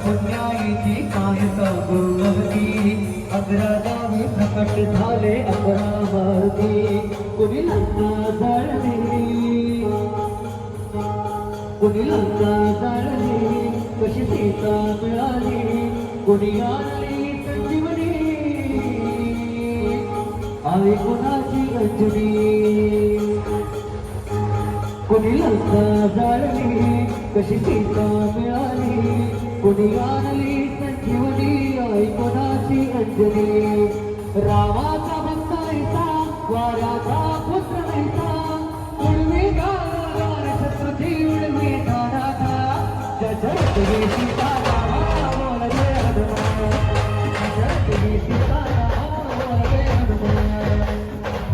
पुण्याईची कायका गुरुभक्ती 11 गावी प्रकट झाले 11 मारुती कुणी लंका जाळली कुणी लंका जाळली कशी सीता मिळाली कुणी आणली संजीवनी आई कुणाची अंजनी कुणी लंका जाळली कशी सीता मिळाली कुणी आणली संजीवनी आई कोणाची अंजनी रामाचा भक्त ऐसा वाऱ्याचा पुत्र ऐसा उडवी गार शत्रुची उडवी दाराचा जय सीता बोल जय हनुमान जय सीता बोल जय हनुमान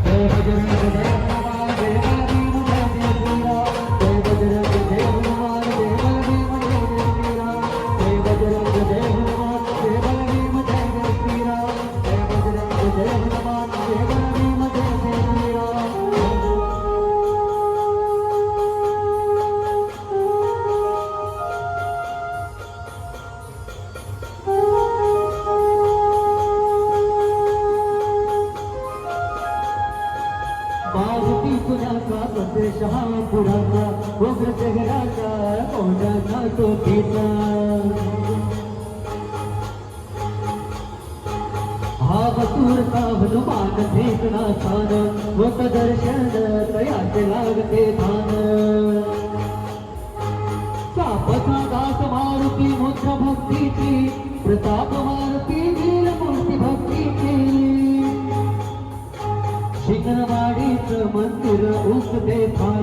जय बजरंग जय हनुमान जय भीम जय वीरा जय बजरंग जय हनुमान जय भीम जय वीरा जय बजरंग जय हनुमान जय भीम जय वीरा जय बजरंग जय हनुमान जय भीम जय वीरा मारुती कुणाचा संदेश हा पुराचा उग्र शहराचा कोणाचा तो पिता हा बसूरचा हनुमान भेटला स्थान होत दर्शन तयाचे लागते धान सापचा दास मारुती मुद्रा भक्तीची प्रताप मारुती वीर मूर्ती भक्तीची शिखरवाडीचं मंदिर उठते फार